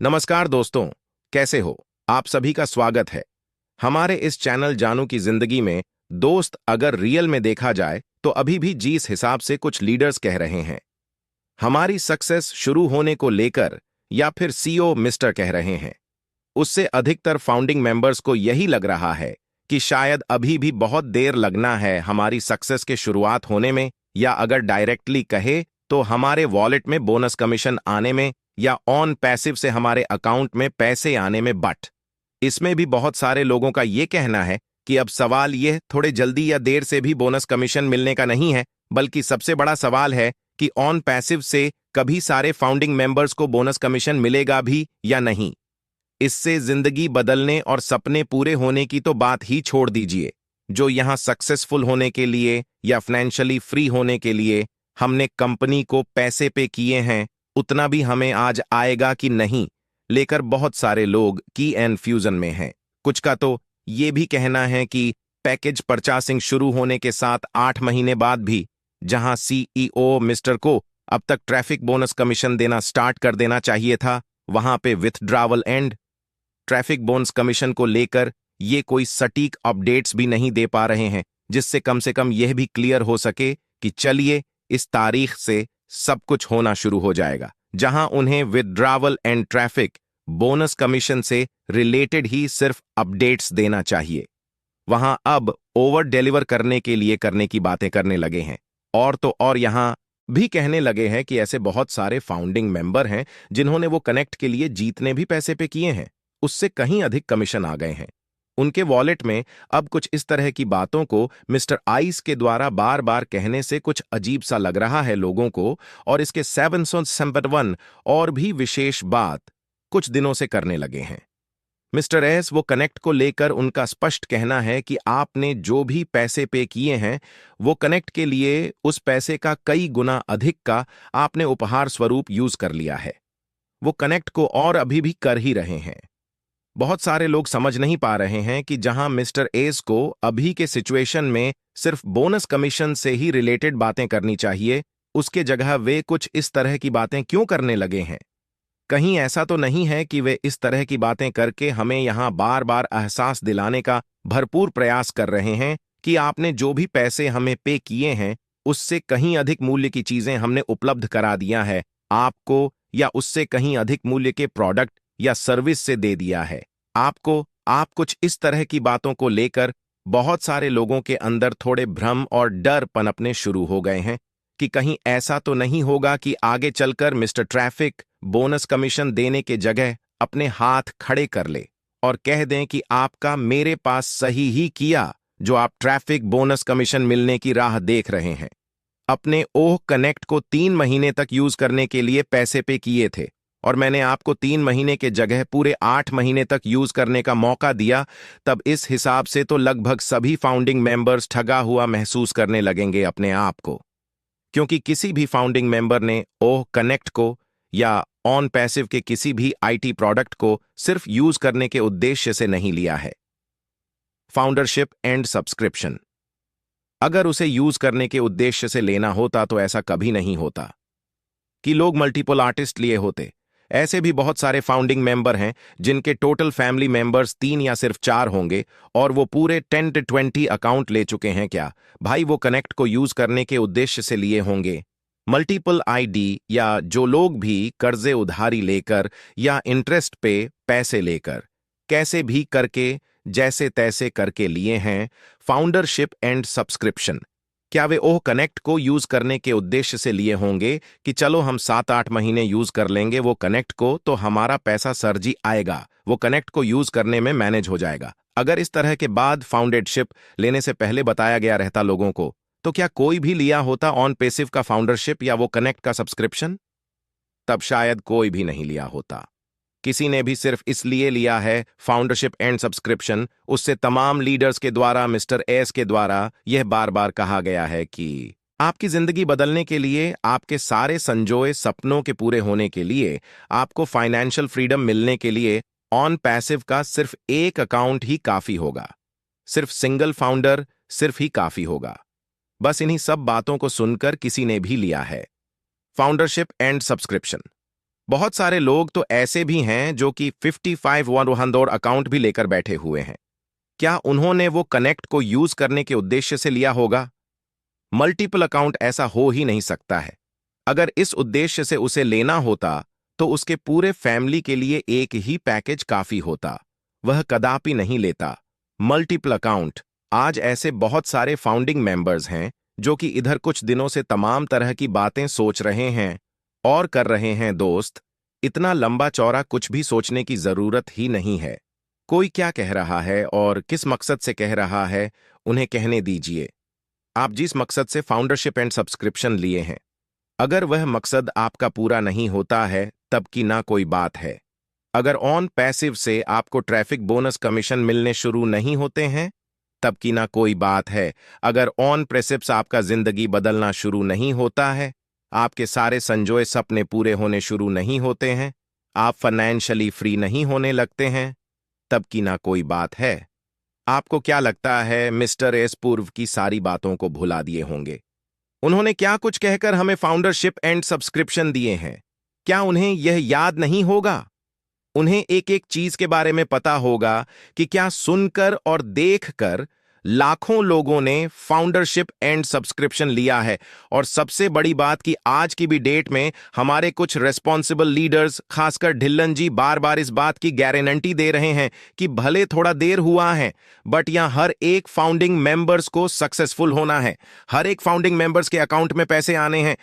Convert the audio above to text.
नमस्कार दोस्तों, कैसे हो? आप सभी का स्वागत है। हमारे इस चैनल जानू की जिंदगी में दोस्त अगर रियल में देखा जाए तो अभी भी जिस हिसाब से कुछ लीडर्स कह रहे हैं, हमारी सक्सेस शुरू होने को लेकर या फिर सीईओ मिस्टर कह रहे हैं, उससे अधिकतर फाउंडिंग मेंबर्स को यही लग रहा है कि शायद अभी भी बहुत देर लगना है हमारी सक्सेस के शुरुआत होने में, या अगर डायरेक्टली कहे तो हमारे वॉलेट में बोनस कमीशन आने में, या ऑन पैसिव से हमारे अकाउंट में पैसे आने में। बट इसमें भी बहुत सारे लोगों का यह कहना है कि अब सवाल यह थोड़े जल्दी या देर से भी बोनस कमीशन मिलने का नहीं है, बल्कि सबसे बड़ा सवाल है कि ऑन पैसिव से कभी सारे फाउंडिंग मेंबर्स को बोनस कमीशन मिलेगा भी या नहीं। इससे जिंदगी बदलने और सपने पूरे होने की तो बात ही छोड़ दीजिए। जो यहां सक्सेसफुल होने के लिए या फाइनेंशियली फ्री होने के लिए हमने कंपनी को पैसे पे किए हैं, उतना भी हमें आज आएगा कि नहीं, लेकर बहुत सारे लोग की एंड फ्यूजन में हैं। कुछ का तो ये भी कहना है कि पैकेज परचेसिंग शुरू होने के साथ 8 महीने बाद भी जहां सीईओ मिस्टर को अब तक ट्रैफिक बोनस कमीशन देना स्टार्ट कर देना चाहिए था, वहां पे withdrawal and traffic bonus commission को लेकर ये कोई सटीक अपडेट्स भी नहीं दे पा रहे हैं, जिससे कम से कम यह भी क्लियर हो सके कि चलिए इस तारीख से सब कुछ होना शुरू हो जाएगा। जहां उन्हें withdrawal and traffic bonus commission से रिलेटेड ही सिर्फ अपडेट्स देना चाहिए, वहां अब ओवर डिलीवर करने के लिए करने की बातें करने लगे हैं। और तो और यहां भी कहने लगे हैं कि ऐसे बहुत सारे फाउंडिंग मेंबर हैं जिन्होंने वो कनेक्ट के लिए जीतने भी पैसे पे किए हैं, उससे कहीं अधिक कमीशन आ गए हैं उनके वॉलेट में। अब कुछ इस तरह की बातों को मिस्टर आइस के द्वारा बार बार कहने से कुछ अजीब सा लग रहा है लोगों को, और इसके 771 और भी विशेष बात कुछ दिनों से करने लगे हैं। मिस्टर एस वो कनेक्ट को लेकर उनका स्पष्ट कहना है कि आपने जो भी पैसे पे किए हैं वो कनेक्ट के लिए उस पैसे का कई गुना अधिक का आपने उपहार स्वरूप यूज कर लिया है। वो कनेक्ट को और अभी भी कर ही रहे हैं। बहुत सारे लोग समझ नहीं पा रहे हैं कि जहां मिस्टर एस को अभी के सिचुएशन में सिर्फ बोनस कमीशन से ही रिलेटेड बातें करनी चाहिए, उसके जगह वे कुछ इस तरह की बातें क्यों करने लगे हैं। कहीं ऐसा तो नहीं है कि वे इस तरह की बातें करके हमें यहां बार बार एहसास दिलाने का भरपूर प्रयास कर रहे हैं कि आपने जो भी पैसे हमें पे किए हैं उससे कहीं अधिक मूल्य की चीजें हमने उपलब्ध करा दिया है आपको, या उससे कहीं अधिक मूल्य के प्रोडक्ट या सर्विस से दे दिया है आपको। आप कुछ इस तरह की बातों को लेकर बहुत सारे लोगों के अंदर थोड़े भ्रम और डर पनपने शुरू हो गए हैं कि कहीं ऐसा तो नहीं होगा कि आगे चलकर मिस्टर ट्रैफिक बोनस कमीशन देने के जगह अपने हाथ खड़े कर ले और कह दें कि आपका मेरे पास सही ही किया जो आप ट्रैफिक बोनस कमीशन मिलने की राह देख रहे हैं। अपने ओह कनेक्ट को 3 महीने तक यूज करने के लिए पैसे पे किए थे और मैंने आपको 3 महीने के जगह पूरे 8 महीने तक यूज करने का मौका दिया, तब इस हिसाब से तो लगभग सभी फाउंडिंग मेंबर्स ठगा हुआ महसूस करने लगेंगे अपने आप को, क्योंकि किसी भी फाउंडिंग मेंबर ने ओह कनेक्ट को या ऑन पैसिव के किसी भी आईटी प्रोडक्ट को सिर्फ यूज करने के उद्देश्य से नहीं लिया है। फाउंडरशिप एंड सब्सक्रिप्शन अगर उसे यूज करने के उद्देश्य से लेना होता तो ऐसा कभी नहीं होता कि लोग मल्टीपल आर्टिस्ट लिए होते। ऐसे भी बहुत सारे फाउंडिंग मेंबर हैं जिनके टोटल फैमिली मेंबर्स 3 या सिर्फ 4 होंगे और वो पूरे 10 to 20 अकाउंट ले चुके हैं। क्या भाई वो कनेक्ट को यूज करने के उद्देश्य से लिए होंगे? मल्टीपल आईडी, या जो लोग भी कर्जे उधारी लेकर या इंटरेस्ट पे पैसे लेकर कैसे भी करके जैसे तैसे करके लिए हैं फाउंडरशिप एंड सब्सक्रिप्शन, क्या वे ओह कनेक्ट को यूज करने के उद्देश्य से लिए होंगे कि चलो हम 7-8 महीने यूज कर लेंगे वो कनेक्ट को तो हमारा पैसा सरजी आएगा, वो कनेक्ट को यूज करने में मैनेज हो जाएगा। अगर इस तरह के बाद फाउंडेडशिप लेने से पहले बताया गया रहता लोगों को, तो क्या कोई भी लिया होता ऑन पैसिव का फाउंडरशिप या वो कनेक्ट का सब्सक्रिप्शन? तब शायद कोई भी नहीं लिया होता। किसी ने भी सिर्फ इसलिए लिया है फाउंडरशिप एंड सब्सक्रिप्शन, उससे तमाम लीडर्स के द्वारा मिस्टर एस के द्वारा यह बार बार कहा गया है कि आपकी जिंदगी बदलने के लिए, आपके सारे संजोए सपनों के पूरे होने के लिए, आपको फाइनेंशियल फ्रीडम मिलने के लिए ऑन पैसिव का सिर्फ एक अकाउंट ही काफी होगा, सिर्फ सिंगल फाउंडर सिर्फ ही काफी होगा। बस इन्हीं सब बातों को सुनकर किसी ने भी लिया है फाउंडरशिप एंड सब्सक्रिप्शन। बहुत सारे लोग तो ऐसे भी हैं जो कि 55 अकाउंट भी लेकर बैठे हुए हैं। क्या उन्होंने वो कनेक्ट को यूज करने के उद्देश्य से लिया होगा? मल्टीपल अकाउंट ऐसा हो ही नहीं सकता है। अगर इस उद्देश्य से उसे लेना होता तो उसके पूरे फैमिली के लिए एक ही पैकेज काफी होता। वह कदापि नहीं लेता मल्टीपल अकाउंट। आज ऐसे बहुत सारे फाउंडिंग मेंबर्स हैं जो कि इधर कुछ दिनों से तमाम तरह की बातें सोच रहे हैं और कर रहे हैं। दोस्त, इतना लंबा चौड़ा कुछ भी सोचने की जरूरत ही नहीं है। कोई क्या कह रहा है और किस मकसद से कह रहा है, उन्हें कहने दीजिए। आप जिस मकसद से फाउंडरशिप एंड सब्सक्रिप्शन लिए हैं, अगर वह मकसद आपका पूरा नहीं होता है तब की ना कोई बात है। अगर ऑन पैसिव से आपको ट्रैफिक बोनस कमीशन मिलने शुरू नहीं होते हैं तब की ना कोई बात है। अगर ऑन प्रेसिप्स आपका जिंदगी बदलना शुरू नहीं होता है, आपके सारे संजोए सपने पूरे होने शुरू नहीं होते हैं, आप फाइनेंशियली फ्री नहीं होने लगते हैं, तब की ना कोई बात है। आपको क्या लगता है मिस्टर एस पूर्व की सारी बातों को भुला दिए होंगे? उन्होंने क्या कुछ कहकर हमें फाउंडरशिप एंड सब्सक्रिप्शन दिए हैं? क्या उन्हें यह याद नहीं होगा? उन्हें एक एक चीज के बारे में पता होगा कि क्या सुनकर और देखकर लाखों लोगों ने फाउंडरशिप एंड सब्सक्रिप्शन लिया है। और सबसे बड़ी बात कि आज की भी डेट में हमारे कुछ रेस्पॉन्सिबल लीडर्स, खासकर ढिल्लन जी, बार बार इस बात की गारंटी दे रहे हैं कि भले थोड़ा देर हुआ है बट यहां हर एक फाउंडिंग मेंबर्स को सक्सेसफुल होना है। हर एक फाउंडिंग मेंबर्स के अकाउंट में पैसे आने हैं।